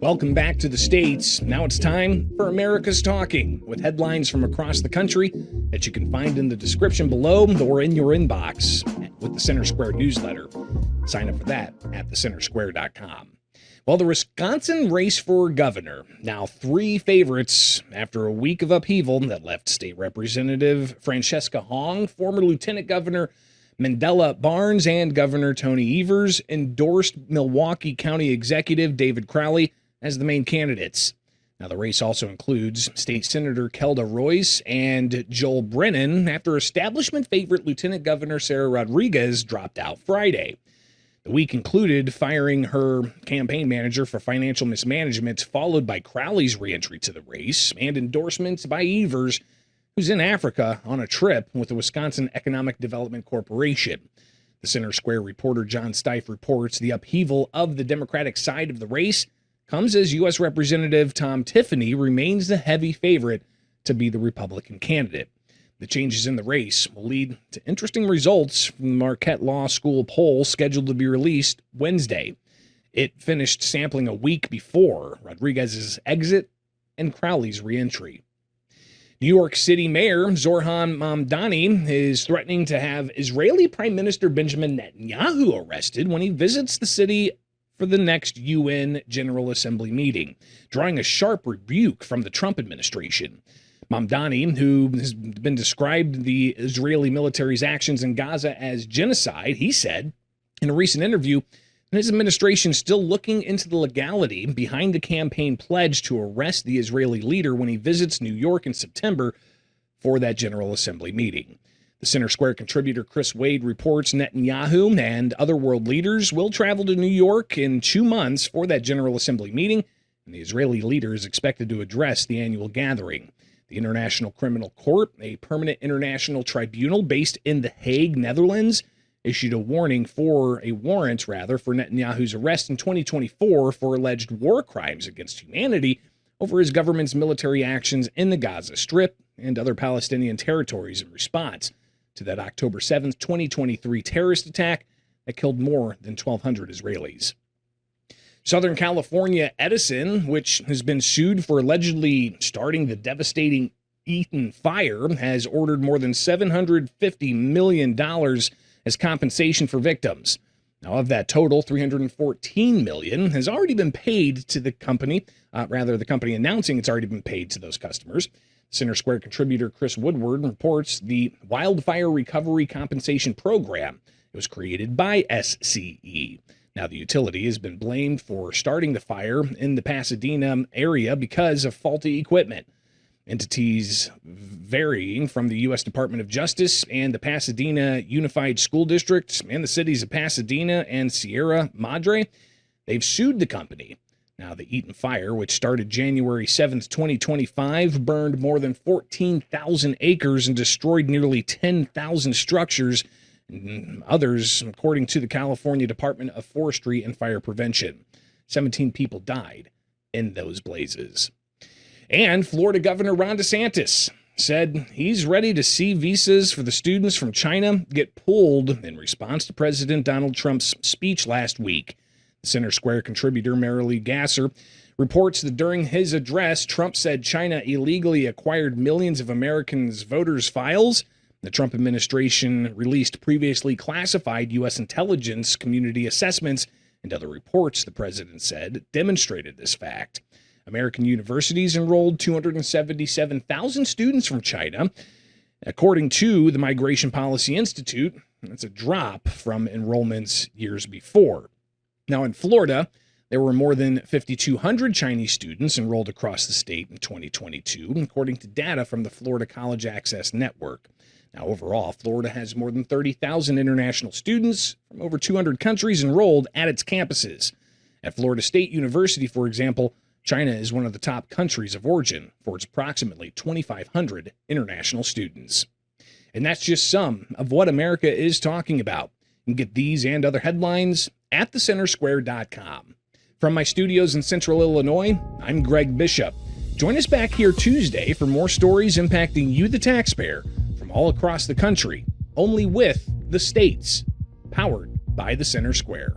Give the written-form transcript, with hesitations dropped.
Welcome back to the States. Now it's time for America's Talking, with headlines from across the country that you can find in the description below or in your inbox with the Center Square newsletter. Sign up for that at thecentersquare.com. Well, the Wisconsin race for governor, now 3 favorites after a week of upheaval that left State Representative Francesca Hong, former Lieutenant Governor Mandela Barnes, and Governor Tony Evers endorsed Milwaukee County Executive David Crowley as the main candidates. Now, the race also includes State Senator Kelda Royce and Joel Brennan after establishment favorite Lieutenant Governor Sarah Rodriguez dropped out Friday. The week included firing her campaign manager for financial mismanagement, followed by Crowley's reentry to the race and endorsements by Evers, who's in Africa on a trip with the Wisconsin Economic Development Corporation. The Center Square reporter John Stife reports the upheaval of the Democratic side of the race comes as U.S. Representative Tom Tiffany remains the heavy favorite to be the Republican candidate. The changes in the race will lead to interesting results from the Marquette Law School poll scheduled to be released Wednesday. It finished sampling a week before Rodriguez's exit and Crowley's reentry. New York City Mayor Zohran Mamdani is threatening to have Israeli Prime Minister Benjamin Netanyahu arrested when he visits the city for the next UN General Assembly meeting, drawing a sharp rebuke from the Trump administration. Mamdani, who has been described the Israeli military's actions in Gaza as genocide, he said in a recent interview that his administration is still looking into the legality behind the campaign pledge to arrest the Israeli leader when he visits New York in September for that General Assembly meeting. The Center Square contributor Chris Wade reports Netanyahu and other world leaders will travel to New York in 2 months for that General Assembly meeting, and the Israeli leader is expected to address the annual gathering. The International Criminal Court, a permanent international tribunal based in The Hague, Netherlands, issued a warrant for Netanyahu's arrest in 2024 for alleged war crimes against humanity over his government's military actions in the Gaza Strip and other Palestinian territories in response to that October 7th, 2023 terrorist attack that killed more than 1,200 Israelis. Southern California Edison, which has been sued for allegedly starting the devastating Eaton Fire, has ordered more than $750 million as compensation for victims. Now, of that total, $314 million has already been paid to the company, the company announcing it's already been paid to those customers. Center Square contributor Chris Woodward reports the Wildfire Recovery Compensation Program. It was created by SCE. Now, the utility has been blamed for starting the fire in the Pasadena area because of faulty equipment. Entities varying from the U.S. Department of Justice and the Pasadena Unified School District and the cities of Pasadena and Sierra Madre, they've sued the company. Now, the Eaton Fire, which started January 7th, 2025, burned more than 14,000 acres and destroyed nearly 10,000 structures and others, according to the California Department of Forestry and Fire Prevention. 17 people died in those blazes. And Florida Governor Ron DeSantis said he's ready to see visas for the students from China get pulled in response to President Donald Trump's speech last week. The Center Square contributor Marilee Gasser reports that during his address, Trump said China illegally acquired millions of Americans' voters' files. The Trump administration released previously classified U.S. intelligence community assessments and other reports, the president said, demonstrated this fact. American universities enrolled 277,000 students from China. According to the Migration Policy Institute, that's a drop from enrollments years before. Now, in Florida, there were more than 5,200 Chinese students enrolled across the state in 2022, according to data from the Florida College Access Network. Now, overall, Florida has more than 30,000 international students from over 200 countries enrolled at its campuses. At Florida State University, for example, China is one of the top countries of origin for its approximately 2,500 international students. And that's just some of what America is talking about. You can get these and other headlines at thecentersquare.com. From my studios in Central Illinois, I'm Greg Bishop. Join us back here Tuesday for more stories impacting you, the taxpayer, from all across the country, only with the states, powered by the Center Square.